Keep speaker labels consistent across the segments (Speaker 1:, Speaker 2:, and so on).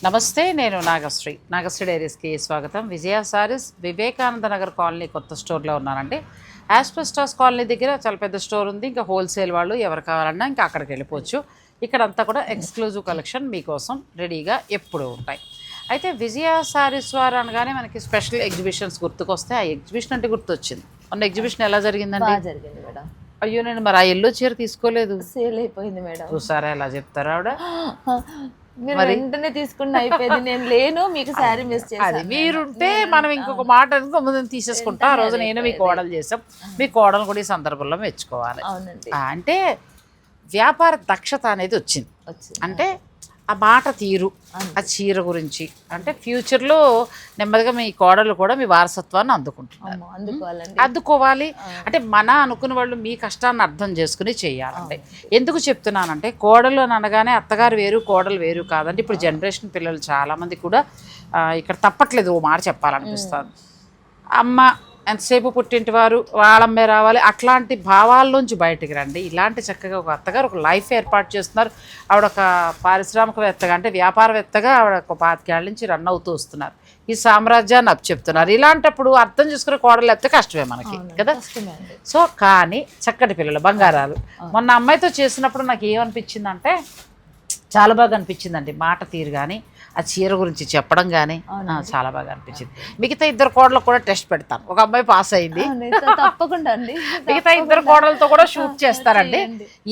Speaker 1: నమస్తే, నేను నాగశ్రీ డైరీస్కి స్వాగతం. విజయ సారీస్ వివేకానంద నగర్ కాలనీ కొత్త స్టోర్లో ఉన్నానండి. ఆస్పెస్టాస్ కాలనీ దగ్గర చాలా పెద్ద స్టోర్ ఉంది. ఇంకా హోల్సేల్ వాళ్ళు ఎవరు కావాలన్నా ఇంకా అక్కడికి వెళ్ళిపోవచ్చు. ఇక్కడంతా కూడా ఎక్స్క్లూజివ్ కలెక్షన్ మీకోసం రెడీగా ఎప్పుడు ఉంటాయి. అయితే విజయ సారీస్ వారు అనగానే మనకి స్పెషల్ ఎగ్జిబిషన్స్ గుర్తుకొస్తే ఆ ఎగ్జిబిషన్ అంటే గుర్తొచ్చింది. మొన్న ఎగ్జిబిషన్ ఎలా జరిగిందండి?
Speaker 2: జరిగింది మేడం.
Speaker 1: అయ్యో, నేను మరి ఆ ఎల్లో చీర తీసుకోలేదు.
Speaker 2: సేల్ అయిపోయింది మేడం.
Speaker 1: చూసారా ఎలా చెప్తారా ఆవిడ?
Speaker 2: మీరు వెంటనే తీసుకున్న అయిపోయింది. నేను లేను, మీకు శారీ మిస్ చేశాను.
Speaker 1: మీరుంటే మనం ఇంకొక మాట ముందు తీసేసుకుంటా. ఆ రోజు నేను మీ కోడలు చేసాం. మీ కోడలు కూడా ఈ సందర్భంలో మెచ్చుకోవాలి.
Speaker 2: అవునండి.
Speaker 1: అంటే వ్యాపార దక్షత అనేది వచ్చింది. అంటే ఆ మాట తీరు, ఆ చీర గురించి అంటే ఫ్యూచర్లో నెమ్మదిగా మీ కోడలు కూడా మీ వారసత్వాన్ని అందుకుంటున్నారు. అందుకోవాలి అంటే మన అనుకున్న వాళ్ళు మీ కష్టాన్ని అర్థం చేసుకుని చేయాలంటే. ఎందుకు చెప్తున్నానంటే కోడలు అని అనగానే అత్తగారు వేరు, కోడలు వేరు కాదండి. ఇప్పుడు జనరేషన్ పిల్లలు చాలామంది కూడా ఇక్కడ తప్పట్లేదు, ఓ మాట చెప్పాలనిపిస్తుంది. అమ్మ ఎంతసేపు పుట్టింటి వారు వాళ్ళమ్మే రావాలి, అట్లాంటి భావాల్లోంచి బయటికి రండి. ఇలాంటి చక్కగా ఒక అత్తగారు ఒక లైఫ్ ఏర్పాటు చేస్తున్నారు. ఆవిడ ఒక పారిశ్రామికవేత్తగా అంటే వ్యాపారవేత్తగా ఆవిడ ఒక 25 ఏళ్ళ నుంచి రన్ అవుతూ వస్తున్నారు. ఈ సామ్రాజ్యాన్ని చెప్తున్నారు. ఇలాంటప్పుడు అర్థం చేసుకునే కోడలు లేకపోతే కష్టమే మనకి కదా. సో కానీ చక్కటి పిల్లలు బంగారాలు. మొన్న అమ్మాయితో చేసినప్పుడు నాకు ఏమనిపించిందంటే చాలా బాగా అనిపించిందండి. మాట తీరు కానీ ఆ చీర గురించి చెప్పడం కానీ చాలా బాగా అనిపించింది. మిగతా ఇద్దరు కోడలకు కూడా టెస్ట్ పెడతాను. ఒక అమ్మాయి పాస్ అయింది,
Speaker 2: తప్పకుండా అండి.
Speaker 1: మిగతా ఇద్దరు కోడలతో కూడా షూట్ చేస్తారండి.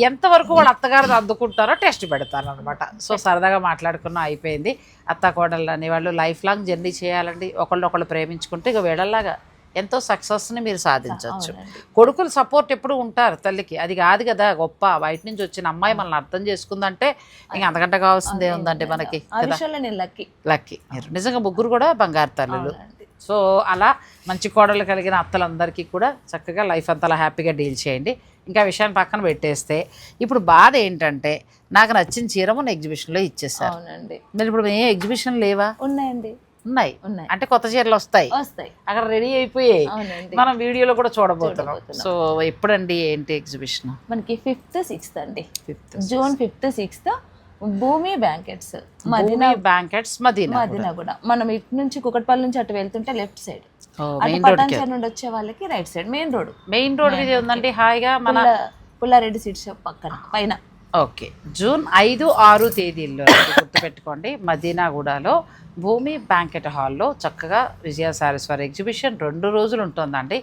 Speaker 1: ఎంతవరకు వాళ్ళు అత్తగారు అందుకుంటారో టెస్ట్ పెడతాను అనమాట. సో సరదాగా మాట్లాడుకున్నా అయిపోయింది. అత్త కోడళ్ళు అనేవాళ్ళు లైఫ్ లాంగ్ జర్నీ చేయాలండి. ఒకళ్ళు ప్రేమించుకుంటే ఇక వేడల్లాగా ఎంతో సక్సెస్ని మీరు సాధించవచ్చు. కొడుకులు సపోర్ట్ ఎప్పుడు ఉంటారు తల్లికి, అది కాదు కదా గొప్ప. బయట నుంచి వచ్చిన అమ్మాయి మనల్ని అర్థం చేసుకుందంటే ఇంక అంతకంటే కావాల్సిందే ఉందండి మనకి. లక్కీ మీరు నిజంగా ముగ్గురు కూడా బంగారు తల్లులు. సో అలా మంచి కోడలు కలిగిన అత్తలందరికీ కూడా చక్కగా లైఫ్ అంతా హ్యాపీగా డీల్ చేయండి. ఇంకా విషయాన్ని పక్కన పెట్టేస్తే ఇప్పుడు బాధ ఏంటంటే నాకు నచ్చిన చీర మొన్న ఎగ్జిబిషన్లో ఇచ్చేసారు. మీరు ఇప్పుడు ఏ ఎగ్జిబిషన్ లేవా?
Speaker 2: ఉన్నాయండి.
Speaker 1: ఉన్నాయి అంటే కొత్త చీరలు వస్తాయి అక్కడ రెడీ అయిపోయాయి. మనం వీడియోలో కూడా చూడబోతున్నాం. సో ఎప్పుడండి ఏంటి ఎగ్జిబిషన్?
Speaker 2: మనకి 5th 6th అండి. జూన్ 5th 6th భూమి బ్యాంకెట్స్ మదీనా కూడా. మనం ఇటు నుంచి కుకట్పల్లి నుంచి అటు వెళ్తుంటే లెఫ్ట్ సైడ్, పటాన్చెరు నుండి వచ్చే వాళ్ళకి రైట్ సైడ్ మెయిన్ రోడ్
Speaker 1: మీద ఉందండి. హాయిగా మన
Speaker 2: పుల్లారెడ్డి సీట్ షాప్ పక్కన పైన.
Speaker 1: ఓకే, జూన్ 5, 6 తేదీల్లో గుర్తుపెట్టుకోండి. మదీనాగూడలో భూమి బ్యాంకెట్ హాల్లో చక్కగా విజయ సారీస్ వారి ఎగ్జిబిషన్ 2 రోజులు ఉంటుందండి.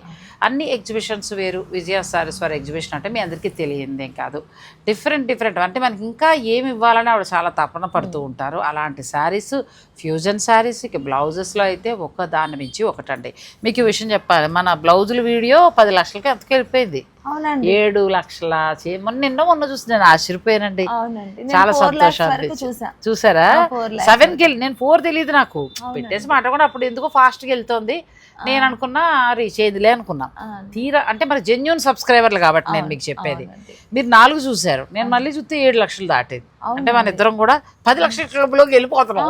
Speaker 1: అన్ని ఎగ్జిబిషన్స్ వేరు. విజయ సారీస్ వారి ఎగ్జిబిషన్ అంటే మీ అందరికీ తెలియందేం కాదు. డిఫరెంట్ అంటే మనకి ఇంకా ఏమి ఇవ్వాలని ఆవిడ చాలా తపన పడుతూ ఉంటారు. అలాంటి శారీస్, ఫ్యూజన్ శారీస్, ఇక బ్లౌజెస్లో అయితే ఒక దాని మించి ఒకటండి. మీకు ఈ విషయం చెప్పాలి, మన బ్లౌజుల వీడియో 10 లక్షలకి ఎంతకు వెళ్ళిపోయింది. 7 లక్షల మొన్న చూసి నేను ఆశ్చర్యపోయానండి. చాలా సంతోషాన్ని చూసారా? 7కి వెళ్ళి నేను 4 తెలియదు నాకు పెట్టేసి మాట కూడా అప్పుడు ఎందుకో ఫాస్ట్గా వెళ్తుంది. నేను అనుకున్నా రీచ్ అయ్యేదిలే అనుకున్నా. తీరా అంటే మరి జెన్యూన్ సబ్స్క్రైబర్లు కాబట్టి నేను మీకు చెప్పేది. మీరు 4 చూసారు, నేను మళ్ళీ చూస్తే 7 లక్షలు దాటేది. అంటే మన ఇద్దరం కూడా 10 లక్షల క్లబ్లోకి వెళ్ళిపోతున్నాం.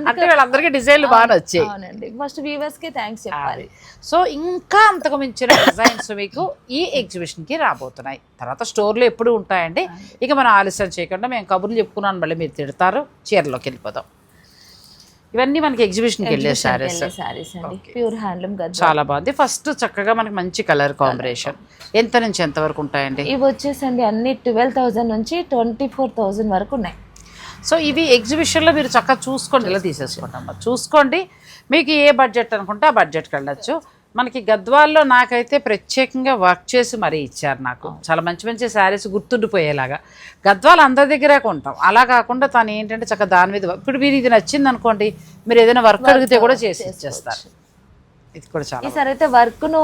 Speaker 1: అంటే వీళ్ళందరికీ డిజైన్లు బాగా వచ్చాయి.
Speaker 2: ఫస్ట్ వ్యూవర్స్ కి థాంక్స్ చెప్పాలి.
Speaker 1: సో ఇంకా అంతకు మించిన డిజైన్స్ మీకు ఈ ఎగ్జిబిషన్కి రాబోతున్నాయి. తర్వాత స్టోర్లో ఎప్పుడు ఉంటాయండి. ఇక మనం ఆలస్యం చేయకుండా మేము కబుర్లు చెప్పుకున్నాను, మళ్ళీ మీరు తిడతారు. చీరలోకి వెళ్ళిపోదాం. ఇవన్నీ మనకి ఎగ్జిబిషన్కి వెళ్ళే సారీస్
Speaker 2: అండి. ప్యూర్ హ్యాండ్లూమ్
Speaker 1: చాలా బాగుంది. ఫస్ట్ చక్కగా మనకి మంచి కలర్ కాంబినేషన్. ఎంత నుంచి ఎంత వరకు ఉంటాయండి?
Speaker 2: ఇవి వచ్చేసండి అన్ని 12,000 నుంచి 24,000 వరకు ఉన్నాయి.
Speaker 1: సో ఇవి ఎగ్జిబిషన్లో మీరు చక్కగా చూసుకోండి, ఇలా తీసేసుకుంటాం. చూసుకోండి, మీకు ఏ బడ్జెట్ అనుకుంటే ఆ బడ్జెట్కి వెళ్ళచ్చు. మనకి గద్వాల్లో నాకైతే ప్రత్యేకంగా వర్క్ చేసి మరీ ఇచ్చారు. నాకు చాలా మంచి శారీస్ గుర్తుండిపోయేలాగా. గద్వాలు అందరి దగ్గరే కొంటాం, అలా కాకుండా తను ఏంటంటే చక్కగా దాని మీద ఇప్పుడు మీరు ఇది నచ్చింది అనుకోండి, మీరు ఏదైనా వర్క్ అడిగితే కూడా చేసి ఇచ్చేస్తారు. ఇది కూడా చాలా
Speaker 2: ఈసారి అయితే వర్క్ను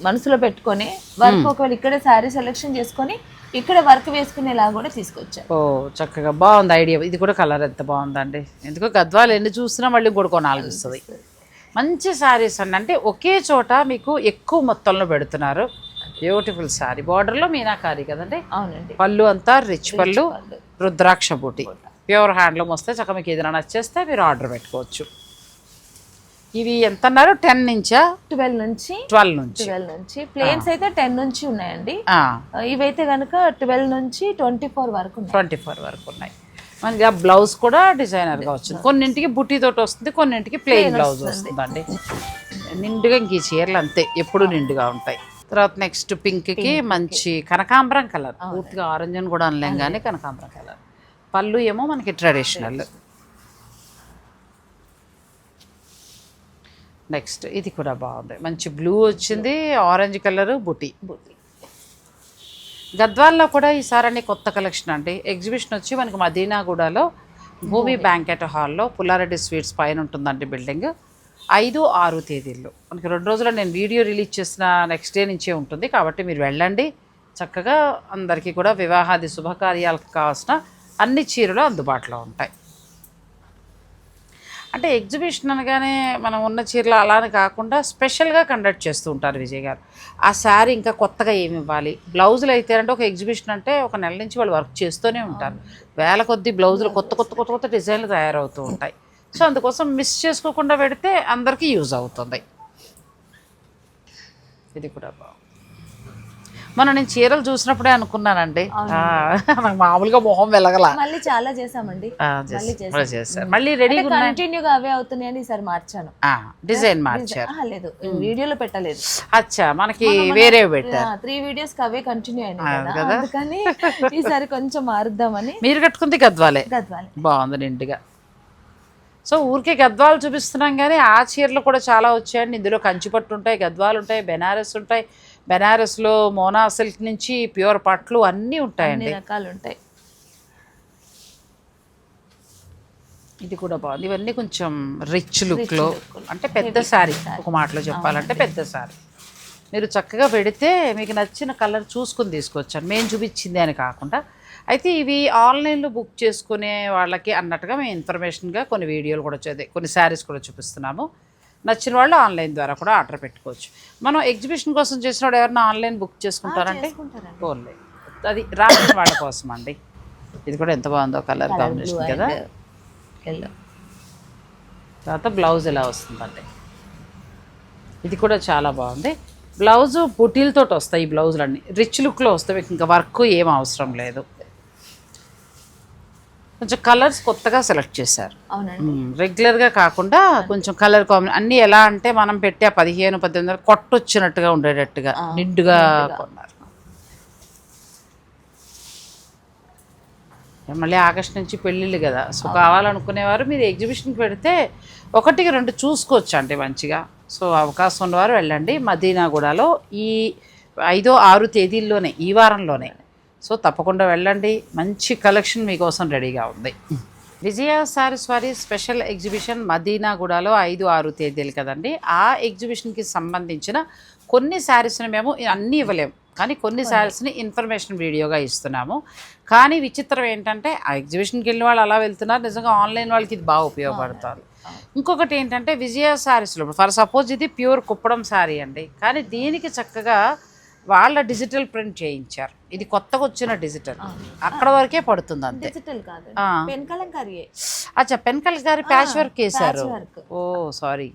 Speaker 2: మనసులో పెట్టుకొని వర్క్ ఒకవేళ ఇక్కడే శారీ సెలెక్షన్ చేసుకొని ఇక్కడ వర్క్ వేసుకునేలా కూడా తీసుకొచ్చారు.
Speaker 1: ఓ చక్కగా బాగుంది ఐడియా. ఇది కూడా కలర్ ఎంత బాగుందండి. ఎందుకో గద్వాలు ఎన్ని చూసినా మళ్ళీ కూడా కొనాలనిపిస్తుంది. మంచి శారీస్ అండి. అంటే ఒకే చోట మీకు ఎక్కువ మొత్తంలో పెడుతున్నారు. బ్యూటిఫుల్ శారీ, బార్డర్లో మీనాకారి కదండి.
Speaker 2: అవునండి.
Speaker 1: పళ్ళు అంతా రిచ్ పళ్ళు, రుద్రాక్ష బూటి, ప్యూర్ హ్యాండ్లూమ్ వస్తే చక్కగా మీకు ఏదైనా నచ్చేస్తే మీరు ఆర్డర్ పెట్టుకోవచ్చు. ఇవి ఎంత అన్నారు? 10 నుంచా?
Speaker 2: 12 నుంచి.
Speaker 1: 12
Speaker 2: నుంచి ప్లేన్స్ అయితే 10 నుంచి ఉన్నాయండి. ఇవైతే కనుక 12 నుంచి 24 వరకు ఉన్నాయి.
Speaker 1: మనకి ఆ బ్లౌజ్ కూడా డిజైనర్గా వచ్చింది. కొన్నింటికి బుట్టీతోటి వస్తుంది, కొన్నింటికి ప్లెయిన్ బ్లౌజ్ వస్తుందండి. నిండుగా ఇంక ఈ చీరలు అంతే ఎప్పుడు నిండుగా ఉంటాయి. తర్వాత నెక్స్ట్ పింక్కి మంచి కనకాంబరం కలర్, పూర్తిగా ఆరెంజ్ అని కూడా అనలేం కానీ కనకాంబరం కలర్. పళ్ళు ఏమో మనకి ట్రెడిషనల్. నెక్స్ట్ ఇది కూడా బాగుంది, మంచి బ్లూ వచ్చింది, ఆరెంజ్ కలరు బుటీ. గద్వాల్లో కూడా ఈసారి అన్ని కొత్త కలెక్షన్ అండి. ఎగ్జిబిషన్ వచ్చి మనకి మదీనాగూడలో భూమి బ్యాంకెట్ హాల్లో పుల్లారెడ్డి స్వీట్స్ పైన ఉంటుందండి బిల్డింగ్. 5, 6 తేదీల్లో మనకి 2 రోజుల్లో నేను వీడియో రిలీజ్ చేసిన నెక్స్ట్ డే నుంచే ఉంటుంది. కాబట్టి మీరు వెళ్ళండి, చక్కగా అందరికీ కూడా వివాహాది శుభకార్యాలకు కావాల్సిన అన్ని చీరలు అందుబాటులో ఉంటాయి. అంటే ఎగ్జిబిషన్ అనగానే మనం ఉన్న చీరలు అలానే కాకుండా స్పెషల్గా కండక్ట్ చేస్తూ ఉంటారు విజయ్ గారు. ఆ శారీ ఇంకా కొత్తగా ఏమి ఇవ్వాలి, బ్లౌజులు అయితే అంటే ఒక ఎగ్జిబిషన్ అంటే ఒక నెల నుంచి వాళ్ళు వర్క్ చేస్తూనే ఉంటారు. వేల కొద్ది బ్లౌజులు కొత్త కొత్త కొత్త కొత్త డిజైన్లు తయారవుతూ ఉంటాయి. సో అందుకోసం మిస్ చేసుకోకుండా పెడితే అందరికీ యూజ్ అవుతుంది. ఇది కూడా బాగుంది. మనం నేను చీరలు చూసినప్పుడే అనుకున్నానండి, నాకు మామూలుగా మొహం వెలగల.
Speaker 2: మళ్ళీ చాలా చేసామండి,
Speaker 1: మళ్ళీ రెడీ
Speaker 2: కంటిన్యూగా అవే అవుతున్నాయని ఈసారి మార్చాను,
Speaker 1: డిజైన్ మార్చారు.
Speaker 2: లేదు వీడియోలో పెట్టలేదు.
Speaker 1: అచ్చా, మనకి వేరే పెట్టారు.
Speaker 2: 3 వీడియోస్ కి అవే కంటిన్యూ అయినాయి కదా, అందుకని ఈసారి కొంచెం మారుద్దామని.
Speaker 1: మీరు కట్టుకుంది గద్వాలే, బాగుంది నిండుగా. సో ఊరికే గద్వాలు చూపిస్తున్నాం కానీ ఆ చీరలు కూడా చాలా వచ్చాయండి. ఇందులో కంచిపట్టు ఉంటాయి, గద్వాలు ఉంటాయి, బెనారస్ ఉంటాయి. బెనారస్లో మోనా సిల్క్ నుంచి ప్యూర్ పట్లు అన్నీ ఉంటాయండి,
Speaker 2: రకాలు ఉంటాయి.
Speaker 1: ఇది కూడా బాగుంది. ఇవన్నీ కొంచెం రిచ్ లుక్లో, అంటే పెద్ద శారీ, ఒక మాటలో చెప్పాలంటే పెద్ద శారీ. మీరు చక్కగా పెడితే మీకు నచ్చిన కలర్ చూసుకుని తీసుకొచ్చాను, మేము చూపించింది అని కాకుండా. అయితే ఇవి ఆన్లైన్లో బుక్ చేసుకునే వాళ్ళకి అన్నట్టుగా మేము ఇన్ఫర్మేషన్గా కొన్ని వీడియోలు కూడా కొన్ని శారీస్ కూడా చూపిస్తున్నాము. నచ్చిన వాళ్ళు ఆన్లైన్ ద్వారా కూడా ఆర్డర్ పెట్టుకోవచ్చు. మనం ఎగ్జిబిషన్ కోసం చేసిన వాడు ఎవరైనా ఆన్లైన్ బుక్ చేసుకుంటారంటే ఓన్లీ అది రాసిన వాళ్ళ కోసం అండి. ఇది కూడా ఎంత బాగుందో కలర్ కాంబినేషన్ కదా. తర్వాత బ్లౌజ్ ఎలా వస్తుందండి, ఇది కూడా చాలా బాగుంది. బ్లౌజు బుటీలతో వస్తాయి, ఈ బ్లౌజులన్నీ రిచ్ లుక్లో వస్తాయి, ఇంకా వర్క్ ఏం అవసరం లేదు. కొంచెం కలర్స్ కొత్తగా సెలెక్ట్ చేశారు, రెగ్యులర్గా కాకుండా కొంచెం కలర్ కాంబినేషన్ అన్నీ. ఎలా అంటే మనం పెట్టే 15-18 కొట్టొచ్చినట్టుగా ఉండేటట్టుగా నిండుగా కొన్నారు. మళ్ళీ ఆగస్ట్ నుంచి పెళ్ళిళ్ళు కదా, సో కావాలనుకునేవారు మీరు ఎగ్జిబిషన్కి పెడితే 1-2 చూసుకోవచ్చు అండి మంచిగా. సో అవకాశం ఉన్నవారు వెళ్ళండి. మదీనాగూడలో ఈ 5, 6 తేదీల్లోనే, ఈ వారంలోనే. సో తప్పకుండా వెళ్ళండి, మంచి కలెక్షన్ మీకోసం రెడీగా ఉంది. విజయ శారీస్ వారి స్పెషల్ ఎగ్జిబిషన్ మదీనాగూడలో 5, 6 తేదీలు కదండి. ఆ ఎగ్జిబిషన్కి సంబంధించిన కొన్ని శారీస్ని మేము అన్నీ ఇవ్వలేము, కానీ కొన్ని శారీస్ని ఇన్ఫర్మేషన్ వీడియోగా ఇస్తున్నాము. కానీ విచిత్రం ఏంటంటే ఆ ఎగ్జిబిషన్కి వెళ్ళిన వాళ్ళు అలా వెళ్తున్నారు, నిజంగా ఆన్లైన్ వాళ్ళకి ఇది బాగా ఉపయోగపడుతుంది. ఇంకొకటి ఏంటంటే విజయ శారీస్లో ఫర్ సపోజ్ ఇది ప్యూర్ కుప్పడం శారీ అండి, కానీ దీనికి చక్కగా వాళ్ళ డిజిటల్ ప్రింట్ చేయించారు. ఇది కొత్తగా వచ్చిన డిజిటల్, అక్కడ వరకే పడుతుంది అంతే. అచ్చా, పెన్ కలంకారీ ప్యాచ్ వర్క్ వేశారు. ఓ సారీ,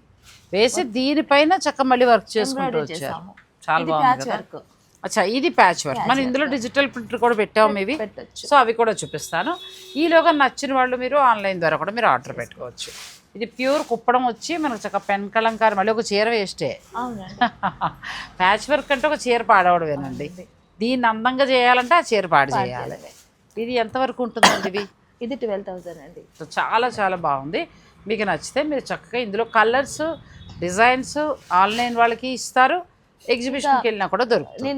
Speaker 1: వేసి దీనిపైన చక్క మళ్ళీ వర్క్ చేసుకుంటూ వచ్చారు. చాలా బాగుంది కదా. అచ్చా, ఇది ప్యాచ్ వర్క్. మనం ఇందులో డిజిటల్ ప్రింటర్ కూడా పెట్టాము ఇవి, సో అవి కూడా చూపిస్తాను. ఈలోగా నచ్చిన వాళ్ళు మీరు ఆన్లైన్ ద్వారా కూడా మీరు ఆర్డర్ పెట్టుకోవచ్చు. ఇది ప్యూర్ కుప్పడం వచ్చి మనకు చక్క పెన్ కలంకారీ, మళ్ళీ ఒక చీర వేస్టే. ప్యాచ్ వర్క్ అంటే ఒక చీర పాడవడమేనండి, దీన్ని అందంగా చేయాలంటే ఆ చీర పాడు చేయాలి. ఇది ఎంతవరకు ఉంటుందండి?
Speaker 2: ఇది 12,000 అండి.
Speaker 1: చాలా చాలా బాగుంది. మీకు నచ్చితే మీరు చక్కగా ఇందులో కలర్స్, డిజైన్స్ ఆన్లైన్ వాళ్ళకి ఇస్తారు, ఎగ్జిబిషన్కి వెళ్ళినా కూడా దొరుకుతుంది.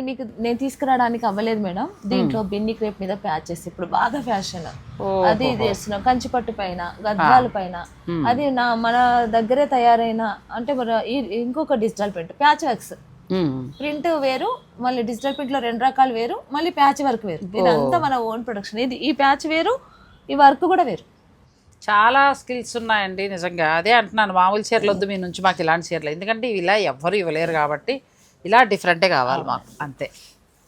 Speaker 2: నేను తీసుకురావడానికి అవ్వలేదు మేడం. దీంట్లో బిన్ని క్రేప్ మీద ప్యాచెస్ ఇప్పుడు బాగా ఫ్యాషన్, అది చేస్తున్నాం. కంచిపట్టు పైన, గద్వాల పైన, అది మన దగ్గరే తయారైన, అంటే ఇంకొక digital print patch works. Print వేరు, మళ్ళీ డిజిటల్ ప్రింట్ లో 2 రకాలు వేరు, మళ్ళీ ప్యాచ్ వర్క్ వేరు. ఇదంతా మన ఓన్ ప్రొడక్షన్. ఇది ఈ ప్యాచ్ వేరు, ఈ వర్క్ కూడా వేరు.
Speaker 1: చాలా స్కిల్స్ ఉన్నాయండి నిజంగా. అదే అంటున్నాను, మామూలు చీరలు వద్దు మీ నుంచి మాకు ఇలాంటి చీరలు, ఎందుకంటే ఇలా ఎవ్వరు ఇవ్వలేరు కాబట్టి ఇలా డిఫరెంటే కావాలి మాకు, అంతే.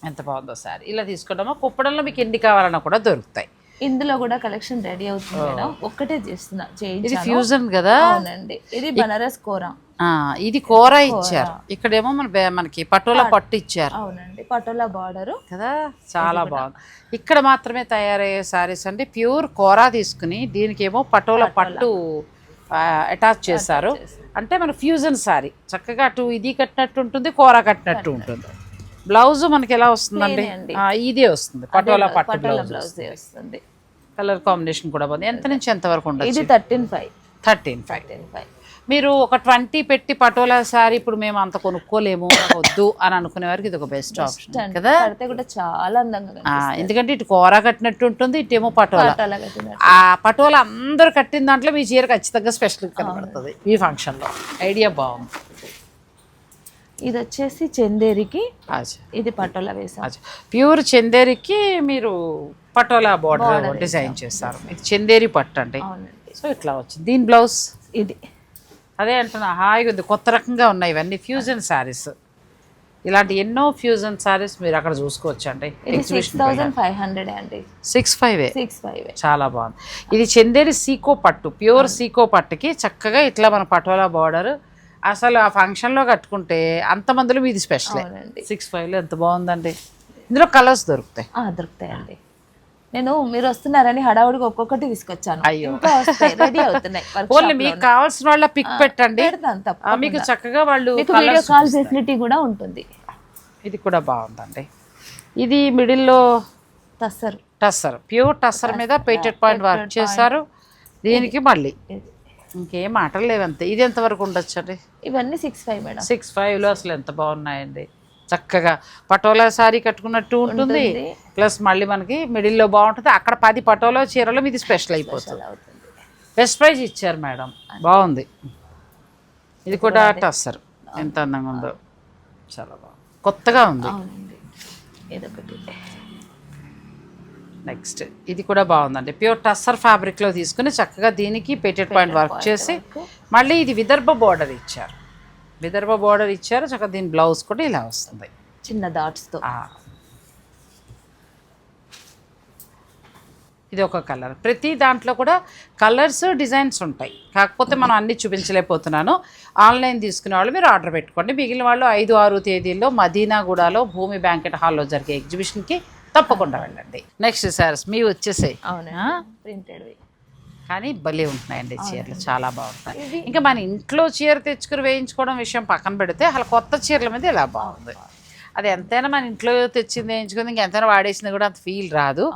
Speaker 1: ఎంత బాగుందో సారీ. ఇలా తీసుకుంటామో కుప్పడంలో మీకు ఎన్ని కావాలన్నా కూడా దొరుకుతాయి.
Speaker 2: ఇందులో కూడా కలెక్షన్ రెడీ అవుతుంది మేడం, ఒక్కటే చేస్తున్నా.
Speaker 1: ఇది ఫ్యూజన్ కదా.
Speaker 2: అవునండి, ఇది బనారస్ కోరా.
Speaker 1: ఇది కూర ఇచ్చారు, ఇక్కడేమో మనకి పటోలా పట్టు ఇచ్చారు.
Speaker 2: అవునండి, పటోలా బార్డర్
Speaker 1: కదా, చాలా బాగుంది. ఇక్కడ మాత్రమే తయారయ్యే శారీస్ అండి. ప్యూర్ కోరా తీసుకుని దీనికి ఏమో పటోలా పట్టు అటాచ్ చేశారు. అంటే మన ఫ్యూజన్ శారీ, చక్కగా అటు ఇది కట్టినట్టు ఉంటుంది, కోరా కట్టినట్టు ఉంటుంది. బ్లౌజ్ మనకి ఎలా వస్తుందండి, ఇదే వస్తుంది, పటోలా పట్టు బ్లౌజ్
Speaker 2: వస్తుంది.
Speaker 1: కలర్ కాంబినేషన్ కూడా బాగుంది. ఎంత నుంచి ఎంత వరకు ఉండదు?
Speaker 2: ఇది 13.5.
Speaker 1: మీరు ఒక 20 పెట్టి పటోలా శారీ ఇప్పుడు మేము అంత కొనుక్కోలేము, వద్దు అని అనుకునే వారికి ఇది ఒక బెస్ట్ ఆప్షన్ కదా.
Speaker 2: కూడా చాలా అందంగా,
Speaker 1: ఎందుకంటే ఇటు కోరా కట్టినట్టు ఉంటుంది, ఇటేమో పటోలా. ఆ పటోలా అందరూ కట్టిన దాంట్లో మీ చీర ఖచ్చితంగా స్పెషల్ కనబడుతుంది ఈ ఫంక్షన్ లో. ఐడియా బాగుంది.
Speaker 2: ఇది వచ్చేసి చందేరికి, ఇది పటోలా వేసాం.
Speaker 1: ప్యూర్ చందేరికి మీరు పటోలా బోర్డర్ డిజైన్ చేస్తారు. ఇది చందేరి పట్టు అండి. సో ఇట్లా వచ్చింది. దీని బ్లౌజ్
Speaker 2: ఇది
Speaker 1: అదే అంటున్నా, హాయిగా ఉంది, కొత్త రకంగా ఉన్నాయి ఇవన్నీ ఫ్యూజన్ శారీస్. ఇలాంటి ఎన్నో ఫ్యూజన్ శారీస్ మీరు అక్కడ చూసుకోవచ్చు అండి.
Speaker 2: 6,500 అండి.
Speaker 1: 6,500 చాలా బాగుంది. ఇది చందేరి సీకో పట్టు, ప్యూర్ సీకో పట్టుకి చక్కగా ఇట్లా మన పటోలా బార్డర్. అసలు ఆ ఫంక్షన్లో కట్టుకుంటే అంతమందిలో మీది స్పెషల్. 6,500 ఎంత బాగుందండి. ఇందులో కలర్స్
Speaker 2: దొరుకుతాయండి. నేను మీరు వస్తున్నారని హడావుడిగా ఒక్కొక్కటి తీసుకొచ్చాను. రెడీ అవుతున్నాయి.
Speaker 1: మీకు కావాల్సిన వాళ్ళ పిక్ పెట్టండి, మీకు చక్కగా వాళ్ళు
Speaker 2: వీడియో కాల్ ఫెసిలిటీ కూడా ఉంటుంది.
Speaker 1: ఇది కూడా బాగుందండి. ఇది మిడిల్లో టస్సర్ ప్యూర్ టస్సర్ మీద పేటెడ్ పాయింట్ వర్క్ చేశారు. దీనికి మళ్ళీ ఇంకేం మాటలు లేవంతే. ఇది ఎంతవరకు ఉండొచ్చు అండి?
Speaker 2: ఇవన్నీ 6,500 మేడం.
Speaker 1: 6,500లో అసలు ఎంత బాగున్నాయండి. చక్కగా పటోలా శారీ కట్టుకున్నట్టు ఉంటుంది, ప్లస్ మళ్ళీ మనకి మిడిల్లో బాగుంటుంది. అక్కడ 10 పటోలా చీరలో మీది స్పెషల్ అయిపోతుంది. బెస్ట్ ప్రైజ్ ఇచ్చారు మేడం, బాగుంది. ఇది కూడా టస్సర్, ఎంత అందంగా ఉందో, చాలా బాగుంది, కొత్తగా ఉంది. నెక్స్ట్ ఇది కూడా బాగుందండి. ప్యూర్ టస్సర్ ఫ్యాబ్రిక్లో తీసుకుని చక్కగా దీనికి పేటెడ్ పాయింట్ వర్క్ చేసి మళ్ళీ ఇది విదర్భ బార్డర్ ఇచ్చారు. చక్కగా దీని బ్లౌజ్ కూడా ఇలా వస్తుంది,
Speaker 2: చిన్న డాట్స్తో.
Speaker 1: ఇది ఒక కలర్. ప్రతి దాంట్లో కూడా కలర్స్ డిజైన్స్ ఉంటాయి, కాకపోతే మనం అన్ని చూపించలేకపోతున్నాను. ఆన్లైన్ తీసుకునే వాళ్ళు మీరు ఆర్డర్ పెట్టుకోండి. మిగిలిన వాళ్ళు 5-6 తేదీల్లో మదీనాగూడలో భూమి బ్యాంకెట్ హాల్లో జరిగే ఎగ్జిబిషన్కి తప్పకుండా వెళ్ళండి. నెక్స్ట్ సారీస్ మీ వచ్చేసాయి,
Speaker 2: ప్రింటెడ్
Speaker 1: కానీ భలే ఉంటున్నాయండి చీరలు, చాలా బాగుంటాయి. ఇంకా మన ఇంట్లో చీర తెచ్చుకుని వేయించుకోవడం విషయం పక్కన పెడితే అసలు కొత్త చీరల మీద ఇలా బాగుంది. అది ఎంతైనా మన ఇంట్లో తెచ్చింది వేయించుకుంది, ఇంకెంతైనా వాడేసింది కూడా అంత ఫీల్ రాదు.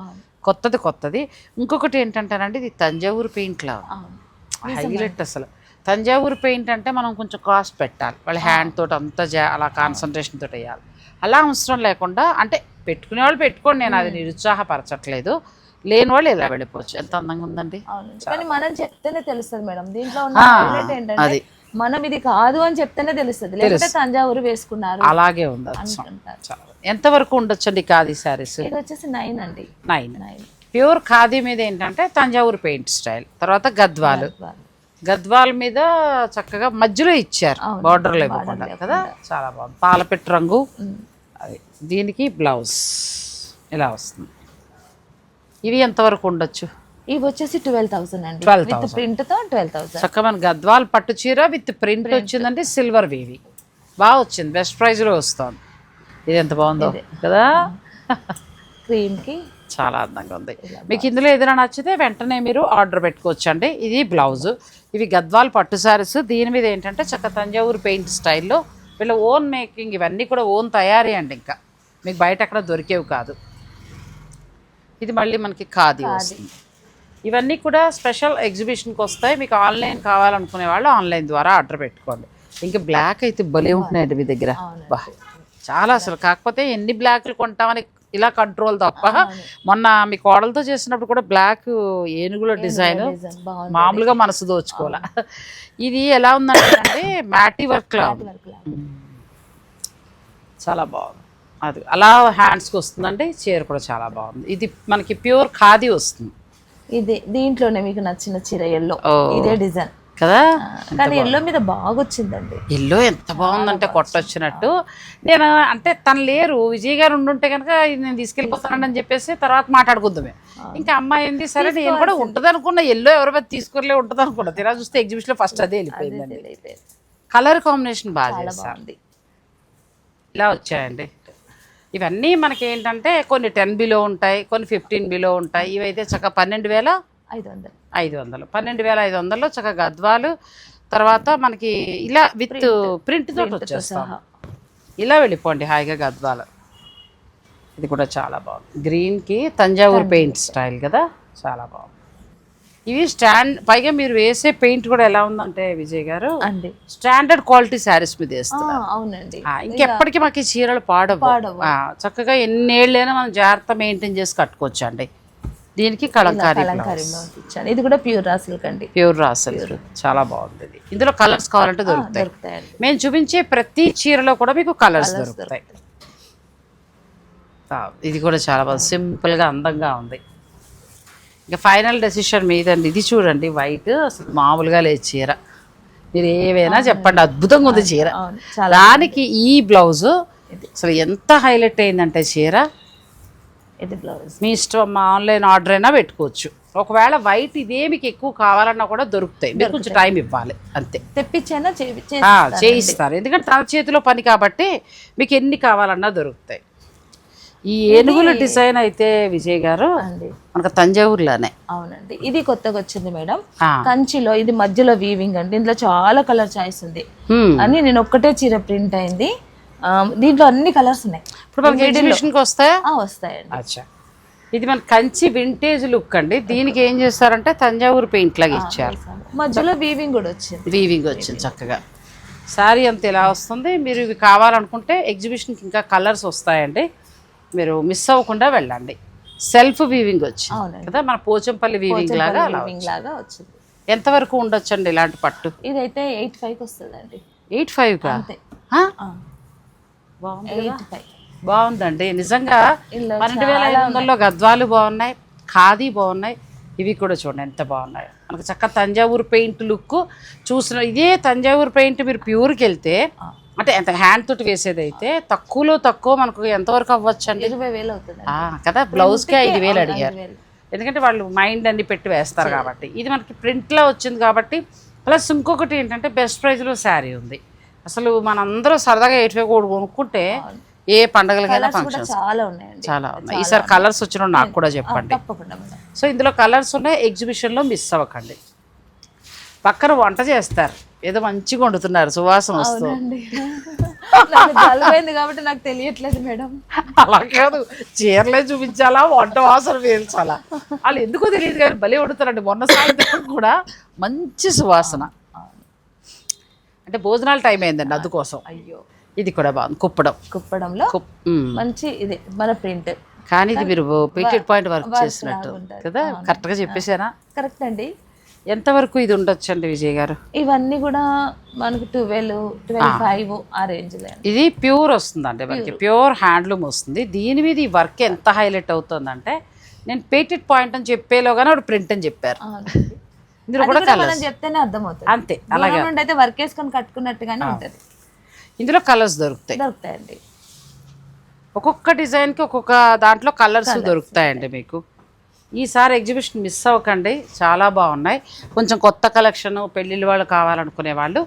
Speaker 1: కొత్తది. ఇంకొకటి ఏంటంటేనండి, ఇది తంజావూరు పెయింట్లో హైలైట్. అసలు తంజావూరు పెయింట్ అంటే మనం కొంచెం కాస్ట్ పెట్టాలి, వాళ్ళ హ్యాండ్ తోటి అంతా అలా కాన్సన్ట్రేషన్ తోటి వేయాలి. అలా అవసరం లేకుండా, అంటే పెట్టుకునే వాళ్ళు పెట్టుకోండి, నేను అది నిరుత్సాహపరచట్లేదు. లేని వాళ్ళు ఇలా వెళ్ళిపోవచ్చు. ఎంత అందంగా ఉందండి.
Speaker 2: కానీ మనం చెప్తేనే తెలుస్తుంది మేడం, దీంట్లో ఉన్న హైలైట్ ఏంటంటే మనం ఇది కాదు అని చెప్తేనే తెలుస్తుంది, లేకపోతే తంజావూరు వేసుకున్నారు
Speaker 1: అలాగే ఉంది. ఎంత వరకు ఉండొచ్చు అండి ఖాదీ శారీస్?
Speaker 2: ఇది వచ్చేసి 9 అండి.
Speaker 1: 9 ప్యూర్ ఖాదీ మీద ఏంటంటే తంజావూరు పెయింట్ స్టైల్. తర్వాత గద్వాల్ మీద చక్కగా మధ్యలో ఇచ్చారు, బార్డర్లో ఇవ్వకుండా కదా, చాలా బాగుంది. పాలపెట్టు రంగు. అది దీనికి బ్లౌజ్ ఇలా వస్తుంది. ఇవి ఎంతవరకు ఉండొచ్చు?
Speaker 2: ఇవి వచ్చేసి 12,000 అండి.
Speaker 1: 12,000
Speaker 2: ప్రింట్తో 12,000.
Speaker 1: చక్కగా మన గద్వాల్ పట్టు చీర విత్ ప్రింట్ వచ్చిందండి, సిల్వర్ వీవి బాగా వచ్చింది, బెస్ట్ ప్రైజ్లో వస్తుంది. ఇది ఎంత బాగుందో కదా,
Speaker 2: క్రీమ్కి
Speaker 1: చాలా అందంగా ఉంది. మీకు ఇందులో ఏదైనా నచ్చితే వెంటనే మీరు ఆర్డర్ పెట్టుకోవచ్చు అండి. ఇది బ్లౌజ్. ఇవి గద్వాల్ పట్టు శారీస్. దీని మీద ఏంటంటే చక్క తంజావూరు పెయింట్ స్టైల్లో వీళ్ళ ఓన్ మేకింగ్, ఇవన్నీ కూడా ఓన్ తయారీ అండి, ఇంకా మీకు బయట అక్కడ దొరికేవి కాదు. ఇది మళ్ళీ మనకి ఖాదీ వస్తుంది. ఇవన్నీ కూడా స్పెషల్ ఎగ్జిబిషన్కి వస్తాయి. మీకు ఆన్లైన్ కావాలనుకునే వాళ్ళు ఆన్లైన్ ద్వారా ఆర్డర్ పెట్టుకోండి. ఇంకా బ్లాక్ అయితే భలే ఉంటున్నాయండి మీ దగ్గర, బా చాలా. అసలు కాకపోతే ఎన్ని బ్లాక్లు కొంటామని ఇలా కంట్రోల్ తప్ప, మొన్న మీ కోడలతో చేసినప్పుడు కూడా బ్లాక్ ఏనుగుల డిజైన్ మామూలుగా మనసు దోచుకోవాల. ఇది ఎలా ఉందంటే మ్యాటీ వర్క్ లా చాలా బాగుంది. అది అలా హ్యాండ్స్కి వస్తుందండి. చీర కూడా చాలా బాగుంది. ఇది మనకి ప్యూర్ ఖాదీ వస్తుంది.
Speaker 2: ఇది దీంట్లోనే మీకు నచ్చిన చీర ఎల్లో, ఇదే డిజైన్
Speaker 1: కదా,
Speaker 2: కానీ ఎల్లో మీద బాగా వచ్చిందండి.
Speaker 1: ఎల్లో ఎంత బాగుందంటే కొట్టొచ్చినట్టు. నేను అంటే తను లేరు, విజయ్ గారు ఉండుంటే కనుక నేను తీసుకెళ్ళిపోతానని చెప్పేసి తర్వాత మాట్లాడుకుందామే. ఇంకా అమ్మాయి ఏంది, సరే నేను కూడా ఉంటుంది అనుకున్నా, ఎల్లో ఎవరి మీద తీసుకోలే ఉంటుంది అనుకున్నా. తీరా చూస్తే ఎగ్జిబిషన్లో ఫస్ట్ అదే వెళ్ళిపోయిందండి. కలర్ కాంబినేషన్ బాగా
Speaker 2: చాలా
Speaker 1: చేశారు.
Speaker 2: బాగుంది.
Speaker 1: ఇలా వచ్చాయండి. ఇవన్నీ మనకి ఏంటంటే కొన్ని 10 బిలో ఉంటాయి, కొన్ని 15 బిలో ఉంటాయి. ఇవైతే చక్కగా 12,500 12,500లో చక్కగా గద్వాలు. తర్వాత మనకి ఇలా విత్ ప్రింట్ తోటి వచ్చేస్తాం. ఇలా వెళ్ళిపోండి హాయిగా గద్వాలు. ఇది కూడా చాలా బాగుంది. గ్రీన్కి తంజావూరు పెయింట్ స్టైల్ కదా, చాలా బాగుంది. ఇవి పైగా మీరు వేసే పెయింట్ కూడా ఎలా ఉందంటే విజయ్ గారు
Speaker 2: అండి
Speaker 1: స్టాండర్డ్ క్వాలిటీ శారీస్ మీద వేస్తున్నారు.
Speaker 2: అవునండి.
Speaker 1: ఇంకెప్పటికీ మాకు ఈ చీరలు పాడవు. చక్కగా ఎన్నేళ్ళైనా మనం జాగ్రత్త మెయింటైన్ చేసి కట్టుకోవచ్చు అండి. దీనికి కలంకారీ
Speaker 2: ఇచ్చాను. ఇది కూడా ప్యూర్ రా సిల్క్ అండి.
Speaker 1: ప్యూర్ రా సిల్క్ చాలా బాగుంది. ఇది ఇందులో కలర్స్ కావాలంటే దొరుకుతాయి. మేము చూపించే ప్రతి చీరలో కూడా మీకు కలర్స్ దొరుకుతాయి. ఇది కూడా చాలా బాగుంది, సింపుల్గా అందంగా ఉంది. ఇక ఫైనల్ డెసిషన్ మీదండి. ఇది చూడండి వైట్, అసలు మామూలుగా లేదు చీర. మీరు ఏవైనా చెప్పండి, అద్భుతంగా ఉంది చీర. దానికి ఈ బ్లౌజ్ అసలు ఎంత హైలైట్ అయిందంటే చీర.
Speaker 2: ఇది బ్లౌజ్
Speaker 1: మీ ఇష్టం, మా ఆన్లైన్ ఆర్డర్ అయినా పెట్టుకోవచ్చు. ఒకవేళ వైట్ ఇదే మీకు ఎక్కువ కావాలన్నా కూడా దొరుకుతాయి. మీరు కొంచెం టైం ఇవ్వాలి అంతే.
Speaker 2: తెప్పించైనా
Speaker 1: చేయిస్తారు, ఎందుకంటే తన చేతిలో పని కాబట్టి మీకు ఎన్ని కావాలన్నా దొరుకుతాయి. ఈ ఏనుగుల డిజైన్ అయితే విజయ్ గారు మనకు తంజావూరులోనే.
Speaker 2: అవునండి. ఇది కొత్తగా వచ్చింది మేడం, కంచిలో. ఇది మధ్యలో వీవింగ్ అండి. ఇందులో చాలా కలర్ చాయిస్ ఉంది అని నేను ఒక్కటే చీర ప్రింట్ అయింది. దీంట్లో అన్ని కలర్స్ ఉన్నాయి.
Speaker 1: ఇప్పుడు మనకి ఎగ్జిబిషన్కి వస్తాయా?
Speaker 2: వస్తాయండి.
Speaker 1: అచ్చా, ఇది మన కంచి వింటేజ్ లుక్ అండి. దీనికి ఏం చేస్తారంటే తంజావూరు పెయింట్ లాగా ఇచ్చారు.
Speaker 2: మధ్యలో వీవింగ్ కూడా వచ్చింది.
Speaker 1: వీవింగ్ వచ్చింది చక్కగా. శారీ అంత ఇలా వస్తుంది. మీరు ఇవి కావాలనుకుంటే ఎగ్జిబిషన్కి ఇంకా కలర్స్ వస్తాయండి, మీరు మిస్ అవ్వకుండా వెళ్ళండి. సెల్ఫ్ వీవింగ్ వచ్చింది కదా, మన పోచంపల్లి వీవింగ్ లాగా
Speaker 2: వచ్చింది.
Speaker 1: ఎంతవరకు ఉండొచ్చండి ఇలాంటి పట్టు?
Speaker 2: ఇదైతే 85 వస్తుందండి.
Speaker 1: 85 బాగుందండి నిజంగా. 12,500లో గద్వాలు బాగున్నాయి, ఖాదీ బాగున్నాయి. ఇవి కూడా చూడండి ఎంత బాగున్నాయి. మనకు చక్కగా తంజావూరు పెయింట్ లుక్ చూసిన. ఇదే తంజావూరు పెయింట్ మీరు ప్యూర్కి వెళ్తే అంటే ఎంత హ్యాండ్ తోటి వేసేదైతే తక్కువలో తక్కువ మనకు ఎంతవరకు అవ్వచ్చు అండి?
Speaker 2: 20,000 అవుతుంది
Speaker 1: కదా. బ్లౌజ్కే 5,000 అడిగారు, ఎందుకంటే వాళ్ళు మైండ్ అన్ని పెట్టి వేస్తారు కాబట్టి. ఇది మనకి ప్రింట్లో వచ్చింది కాబట్టి. ప్లస్ ఇంకొకటి ఏంటంటే బెస్ట్ ప్రైస్లో శారీ ఉంది. అసలు మనందరూ సరదాగా 85 కూడా కొనుక్కుంటే ఏ పండగలకైనా ఫంక్షన్స్
Speaker 2: చాలా ఉన్నాయండి.
Speaker 1: చాలా ఉన్నాయి. ఈసారి కలర్స్ వచ్చిన నాకు కూడా చెప్పండి. సో ఇందులో కలర్స్ ఉన్నాయి. ఎగ్జిబిషన్లో మిస్ అవ్వకండి. పక్కన వంట చేస్తారు, ఏదో మంచిగా వండుతున్నారు, సువాసన వస్తుంది
Speaker 2: కాబట్టి నాకు తెలియట్లేదు మేడం.
Speaker 1: అలా కాదు, చీరలే చూపించాలా, వంట వాసన వేయించాలా, వాళ్ళు ఎందుకో తెలియదు కానీ భలే వండుతారండి. మొన్న సాయంత్రం కూడా మంచి సువాసన, అంటే భోజనాల టైం అయిందండి అందుకోసం.
Speaker 2: అయ్యో,
Speaker 1: ఇది కూడా బాగుంది. కుప్పడంలో
Speaker 2: మంచి ఇది మన ప్రింట్.
Speaker 1: కానీ ఇది మీరు పీటెడ్ పాయింట్ వర్క్ చేసినట్టు కదా, కరెక్ట్గా చెప్పేసారా?
Speaker 2: కరెక్ట్ అండి.
Speaker 1: ఎంతవరకు ఇది ఉండొచ్చండి విజయ్ గారు?
Speaker 2: ఇవన్నీ కూడా మనకు 12-25 ఆ రేంజ్.
Speaker 1: ఇది ప్యూర్ వస్తుందండి, మనకి ప్యూర్ హ్యాండ్లూమ్ వస్తుంది. దీని మీద ఈ వర్క్ ఎంత హైలైట్ అవుతుందంటే, నేను పేటెడ్ పాయింట్ అని చెప్పేలోగానే ఆవిడ ప్రింట్ అని చెప్పారు. ఇందులో కూడా
Speaker 2: మనం చెప్తేనే అర్థమవుతుంది
Speaker 1: అంతే. అలాగే
Speaker 2: అయితే వర్క్ వేసుకొని కట్టుకున్నట్టుగానే ఉంటుంది.
Speaker 1: ఇందులో కలర్స్ దొరుకుతాయండి. ఒక్కొక్క డిజైన్కి ఒక్కొక్క దాంట్లో కలర్స్ దొరుకుతాయండి మీకు. ఈసారి ఎగ్జిబిషన్ మిస్ అవ్వకండి, చాలా బాగున్నాయి. కొంచెం కొత్త కలెక్షన్, పెళ్ళిళ్ళ వాళ్ళు కావాలనుకునే వాళ్ళు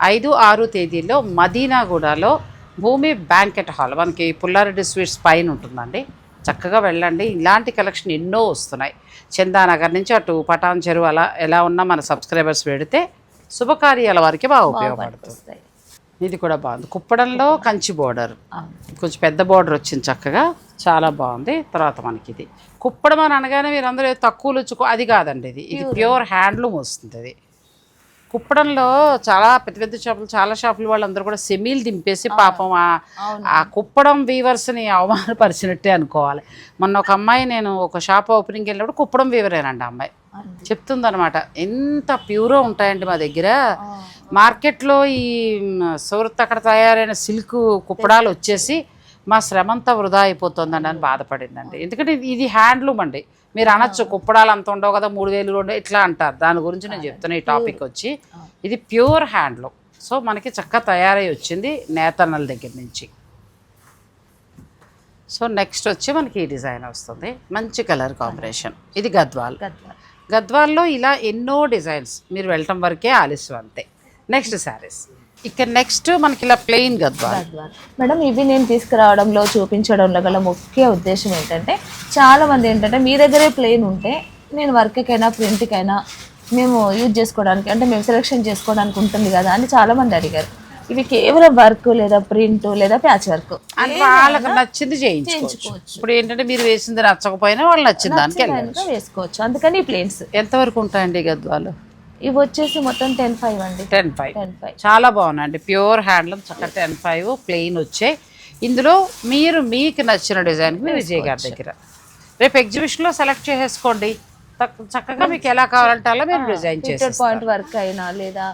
Speaker 1: 5-6 తేదీల్లో మదీనాగూడలో భూమి బ్యాంకెట్ హాల్, మనకి పుల్లారెడ్డి స్వీట్స్ పైన ఉంటుందండి. చక్కగా వెళ్ళండి. ఇలాంటి కలెక్షన్ ఎన్నో వస్తున్నాయి. చందానగర్ నుంచి అటు పటాన్ చెరువు అలా ఎలా ఉన్నా మన సబ్స్క్రైబర్స్ పెడితే శుభకార్యాల వారికి బాగా ఉపయోగపడుతుంది. ఇది కూడా బాగుంది. కుప్పడంలో కంచి బోర్డర్, కొంచెం పెద్ద బోర్డర్ వచ్చింది చక్కగా, చాలా బాగుంది. తర్వాత మనకి ఇది కుప్పడం అని అనగానే మీరు అందరూ తక్కువలు అది కాదండి, ఇది ప్యూర్ హ్యాండ్లూమ్ వస్తుంది. అది కుప్పడంలో చాలా పెద్ద పెద్ద షాపులు, చాలా షాపులు వాళ్ళందరూ కూడా సెమీలు దింపేసి పాపం ఆ కుప్పడం వీవర్స్ని అవమానపరిచినట్టే అనుకోవాలి. మొన్న ఒక అమ్మాయి, నేను ఒక షాప్ ఓపెనింగ్కి వెళ్ళినప్పుడు కుప్పడం వీవరేనండి అమ్మాయి చెప్తుందనమాట. ఎంత ప్యూరో ఉంటాయండి మా దగ్గర. మార్కెట్లో ఈ సూరత్ అక్కడ తయారైన సిల్క్ కుప్పడాలు వచ్చేసి మా శ్రమంతా వృధా అయిపోతుందండి అని బాధపడిందండి. ఎందుకంటే ఇది హ్యాండ్లూమ్ అండి. మీరు అనొచ్చు కుప్పడాలు అంత ఉండవు కదా, 3,000 ఇట్లా అంటారు. దాని గురించి నేను చెప్తున్నా ఈ టాపిక్ వచ్చి. ఇది ప్యూర్ హ్యాండ్లూమ్. సో మనకి చక్కగా తయారై వచ్చింది నేతన్నల దగ్గర నుంచి. సో నెక్స్ట్ వచ్చి మనకి ఈ డిజైన్ వస్తుంది, మంచి కలర్ కాంబినేషన్. ఇది గద్వాల్లో ఇలా ఎన్నో డిజైన్స్. మీరు వెళ్ళటం వరకే ఆలస్యం అంతే. నెక్స్ట్ శారీస్ ఇక నెక్స్ట్ మనకి ఇలా ప్లెయిన్ గద్వాల్.
Speaker 2: మేడం ఇవి నేను తీసుకురావడంలో చూపించడంలో గల ముఖ్య ఉద్దేశం ఏంటంటే చాలా మంది ఏంటంటే మీ దగ్గరే ప్లెయిన్ ఉంటే నేను వర్క్కైనా ప్రింట్కైనా మేము యూజ్ చేసుకోవడానికి అంటే మేము సెలెక్షన్ చేసుకోవడానికి ఉంటుంది కదా అని చాలా మంది అడిగారు. ఇవి కేవలం వర్క్ లేదా ప్రింట్ లేదా ప్యాచ్ వర్క్
Speaker 1: అంటే వాళ్ళకి నచ్చింది చేయించుకోవచ్చు. ఇప్పుడు ఏంటంటే మీరు వేసింది నచ్చకపోయినా వాళ్ళు నచ్చిన దానికి
Speaker 2: వేసుకోవచ్చు. అందుకని ప్లేన్స్
Speaker 1: ఎంతవరకు ఉంటాయండి గద్వాలు?
Speaker 2: ఇవి వచ్చేసి మొత్తం 10.5 అండి.
Speaker 1: 10.5 చాలా బాగున్నాయండి. ప్యూర్ హ్యాండ్లూమ్ చక్కగా 10.5 ప్లెయిన్ వచ్చాయి. ఇందులో మీరు మీకు నచ్చిన డిజైన్ విజయ్ గారి దగ్గర రేపు ఎగ్జిబిషన్లో సెలెక్ట్ చేసేసుకోండి. చక్కగా మీకు ఎలా కావాలంటే అలా మీరు డిజైన్ చేస్తారు.
Speaker 2: పాయింట్ వర్క్ అయినా లేదా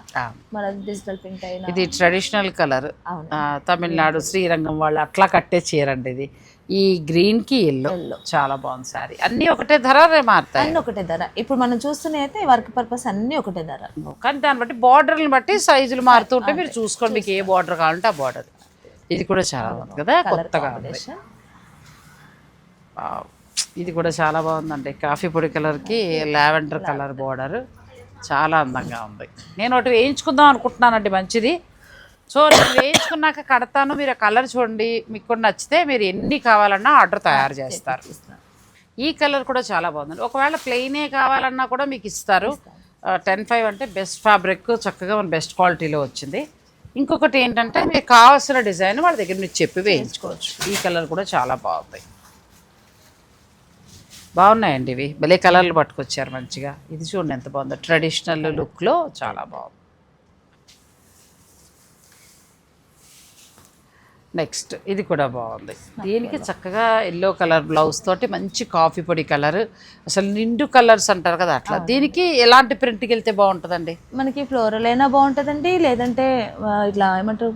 Speaker 2: మన డిజిటల్ ప్రింట్ అయినా.
Speaker 1: ఇది ట్రెడిషనల్ కలర్ తమిళనాడు శ్రీరంగం వాళ్ళు అట్లా కట్టే చీరండి ఇది. ఈ గ్రీన్ కి ఎల్లో చాలా బాగుంది సారీ. అన్ని ఒకటే ధర మారుతాయి.
Speaker 2: అన్ని ఒకటే ధర. ఇప్పుడు మనం చూస్తున్న అయితే వర్క్ పర్పస్ అన్ని ఒకటే ధర.
Speaker 1: కానీ దాన్ని బట్టి బార్డర్ని బట్టి సైజులు మారుతుంటే మీరు చూసుకోండి మీకు ఏ బార్డర్ కావాలంటే ఆ బార్డర్. ఇది కూడా చాలా బాగుంది కదా, కొత్తగా ఉంది. ఇది కూడా చాలా బాగుందండి. కాఫీ పొడి కలర్కి లావెండర్ కలర్ బార్డర్ చాలా అందంగా ఉంది. నేను ఒకటి వేయించుకుందాం అనుకుంటున్నానండి మంచిది. సో నేను వేయించుకున్నాక కడతాను. మీరు ఆ కలర్ చూడండి, మీకు కూడా నచ్చితే మీరు ఎన్ని కావాలన్నా ఆర్డర్ తయారు చేస్తారు. ఈ కలర్ కూడా చాలా బాగుందండి. ఒకవేళ ప్లెయినే కావాలన్నా కూడా మీకు ఇస్తారు. 10.5 అంటే బెస్ట్ ఫ్యాబ్రిక్, చక్కగా మన బెస్ట్ క్వాలిటీలో వచ్చింది. ఇంకొకటి ఏంటంటే మీకు కావాల్సిన డిజైన్ వాళ్ళ దగ్గర మీరు చెప్పి వేయించుకోవచ్చు. ఈ కలర్ కూడా చాలా బాగుంది. బాగున్నాయండి ఇవి, భలే కలర్లు పట్టుకొచ్చారు మంచిగా. ఇది చూడండి ఎంత బాగుందో, ట్రెడిషనల్ లుక్లో చాలా బాగుంది. నెక్స్ట్ ఇది కూడా బాగుంది. దీనికి చక్కగా ఎల్లో కలర్ బ్లౌజ్ తోటి మంచి కాఫీ పొడి కలర్, అసలు నిండు కలర్స్ అంటారు కదా అట్లా. దీనికి ఎలాంటి ప్రింట్కి వెళ్తే బాగుంటుందండి?
Speaker 2: మనకి ఫ్లోరల్ అయినా బాగుంటుందండి, లేదంటే ఇట్లా ఏమంటారు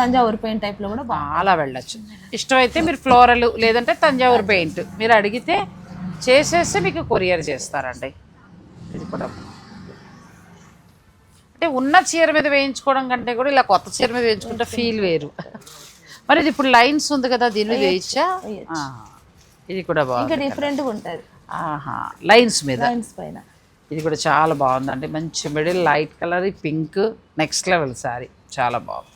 Speaker 2: తంజావూరు పెయింట్ టైప్లో కూడా
Speaker 1: అలా వెళ్ళచ్చు. ఇష్టమైతే మీరు ఫ్లోరల్ లేదంటే తంజావూరు పెయింట్ మీరు అడిగితే చేసేస్తే మీకు కొరియర్ చేస్తారండి. ఇది కూడా అంటే ఉన్న చీర మీద వేయించుకోవడం కంటే కూడా ఇలా కొత్త చీర మీద వేయించుకుంటే ఫీల్ వేరు. మరి ఇది ఇప్పుడు లైన్స్ ఉంది కదా, దీని మీద వేయించా. ఇది కూడా బాగుంది,
Speaker 2: డిఫరెంట్గా ఉంటుంది.
Speaker 1: లైన్స్ మీద
Speaker 2: పైన
Speaker 1: ఇది కూడా చాలా బాగుందండి. మంచి middle light colour, pink next level sari చాలా బాగుంది.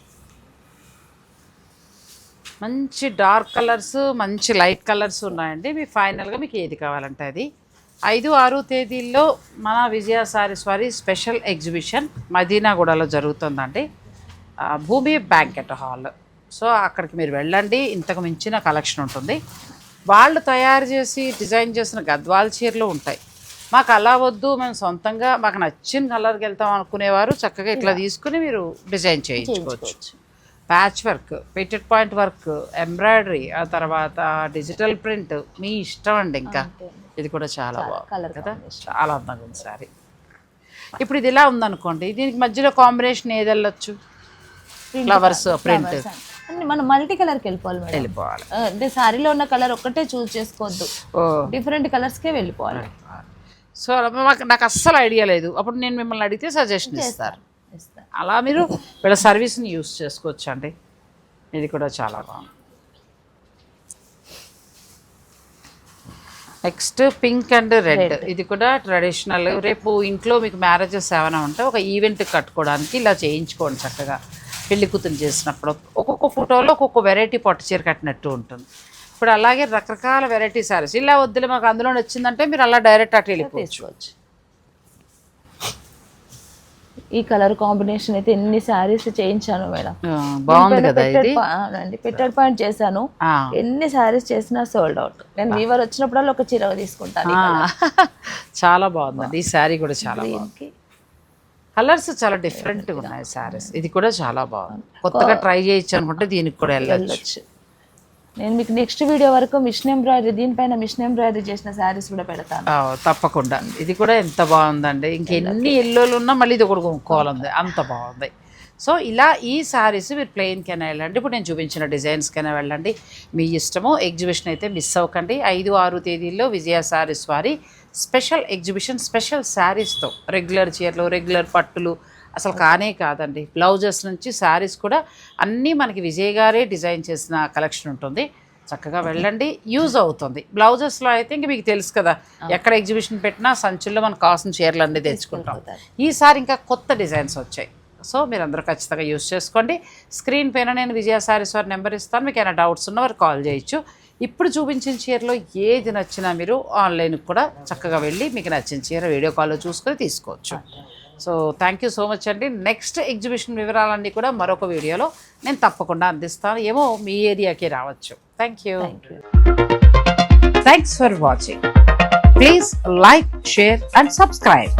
Speaker 1: మంచి డార్క్ కలర్స్, మంచి లైట్ కలర్స్ ఉన్నాయండి. మీ ఫైనల్గా మీకు ఏది కావాలంటే అది. 5, 6 తేదీల్లో మన విజయ సారీస్ వారి స్పెషల్ ఎగ్జిబిషన్ మదీనాగూడలో జరుగుతుందండి, భూమి బ్యాంకెట్ హాల్. సో అక్కడికి మీరు వెళ్ళండి, ఇంతకు మించిన కలెక్షన్ ఉంటుంది. వాళ్ళు తయారు చేసి డిజైన్ చేసిన గద్వాల్ చీరలు ఉంటాయి. మాకు అలా వద్దు, మేము సొంతంగా మాకు నచ్చిన కలర్కి వెళ్తాం అనుకునేవారు చక్కగా ఇట్లా తీసుకుని మీరు డిజైన్ చేయించుకోవచ్చు. Patch work, petit point work, embroidery, ఆ తర్వాత డిజిటల్ ప్రింట్, మీ ఇష్టం అండి. ఇంకా ఇది కూడా చాలా బాగుంది కదా, చాలా అందంగా ఉంది సారీ. ఇప్పుడు ఇది ఇలా ఉందనుకోండి, దీనికి మధ్యలో కాంబినేషన్ ఏది వెళ్ళొచ్చు? ఫ్లవర్స్, ప్రింట్,
Speaker 2: మనం మల్టీ కలర్కి వెళ్ళిపోవాలి. అంటే సారీలో ఉన్న కలర్ ఒక్కటే చూస్ చేసుకోవద్దు, డిఫరెంట్ కలర్స్కే వెళ్ళిపోవాలి.
Speaker 1: సో నాకు అస్సలు ఐడియా లేదు, అప్పుడు నేను మిమ్మల్ని అడిగితే సజెషన్ ఇస్తారు. అలా మీరు వీళ్ళ సర్వీస్ని యూస్ చేసుకోవచ్చు అండి. ఇది కూడా చాలా బాగుంది. నెక్స్ట్ పింక్ అండ్ రెడ్, ఇది కూడా ట్రెడిషనల్. రేపు ఇంట్లో మీకు మ్యారేజెస్ ఏమైనా ఉంటే ఒక ఈవెంట్ కట్టుకోవడానికి ఇలా చేయించుకోండి చక్కగా. పెళ్లి కూతురు చేసినప్పుడు ఒక్కొక్క ఫోటోలో ఒక్కొక్క వెరైటీ పట్టు చీర కట్టినట్టు ఉంటుంది. ఇప్పుడు అలాగే రకరకాల వెరైటీ సారీస్. ఇలా వద్దులే మాకు అందులో వచ్చిందంటే మీరు అలా డైరెక్ట్ అటు వెళ్ళిపోవచ్చు.
Speaker 2: ఈ కలర్ కాంబినేషన్ అయితే ఎన్ని శారీస్ చేయించాను మేడం,
Speaker 1: బాగుంది కదా.
Speaker 2: పెట్టెడ్ పాయింట్ చేశాను, ఎన్ని శారీస్ చేసినా సోల్డ్ అవుట్. నేను వీవర్ వచ్చినప్పుడల్లా ఒక చీర తీసుకుంటాను.
Speaker 1: చాలా బాగుందండి ఈ శారీ కూడా, చాలా బాగుంది. కలర్స్ చాలా డిఫరెంట్గా ఉన్నాయి శారీస్. ఇది కూడా చాలా బాగుంది, కొత్తగా ట్రై చేయొచ్చు అనుకుంటే దీనికి కూడా వెళ్ళొచ్చు.
Speaker 2: నేను మీకు నెక్స్ట్ వీడియో వరకు మిషన్ ఎంబ్రాయిడరీ, దీనిపైన మిషన్ ఎంబ్రాయిడరీ చేసిన శారీస్ కూడా పెడతాను
Speaker 1: తప్పకుండా. ఇది కూడా ఎంత బాగుందండి, ఇంకెన్ని ఎల్లోలు ఉన్నా మళ్ళీ ఇది ఒకటి కొనుక్కోవాలంది, అంత బాగుంది. సో ఇలా ఈ శారీస్ మీరు ప్లెయిన్కైనా వెళ్ళండి, ఇప్పుడు నేను చూపించిన డిజైన్స్కైనా వెళ్ళండి, మీ ఇష్టము. ఎగ్జిబిషన్ అయితే మిస్ అవ్వకండి. 5, 6 తేదీల్లో విజయ శారీస్ వారి స్పెషల్ ఎగ్జిబిషన్, స్పెషల్ శారీస్తో, రెగ్యులర్ చీరలు, రెగ్యులర్ పట్టులు అసలు కానే కాదండి. బ్లౌజెస్ నుంచి శారీస్ కూడా అన్నీ మనకి విజయ్ గారే డిజైన్ చేసిన కలెక్షన్ ఉంటుంది. చక్కగా వెళ్ళండి, యూజ్ అవుతుంది. బ్లౌజెస్లో అయితే ఇంక మీకు తెలుసు కదా, ఎక్కడ ఎగ్జిబిషన్ పెట్టినా సంచుల్లో మనకు కావాల్సిన చీరలు అన్నీ తెచ్చుకుంటాం. ఈసారి ఇంకా కొత్త డిజైన్స్ వచ్చాయి, సో మీరందరూ ఖచ్చితంగా యూస్ చేసుకోండి. స్క్రీన్ పైన నేను విజయ సారీస్ వారి నెంబర్ ఇస్తాను, మీకు ఏమైనా డౌట్స్ ఉన్నవారు కాల్ చేయొచ్చు. ఇప్పుడు చూపించిన చీరలో ఏది నచ్చినా మీరు ఆన్లైన్కి కూడా చక్కగా వెళ్ళి మీకు నచ్చిన చీర వీడియో కాల్లో చూసుకొని తీసుకోవచ్చు. So thank you so much అండి. నెక్స్ట్ ఎగ్జిబిషన్ వివరాలన్నీ కూడా మరొక వీడియోలో నేను తప్పకుండా అందిస్తాను, ఏమో మీ ఏరియాకి రావచ్చు. Thank you. Thanks for watching. Please like, share and subscribe.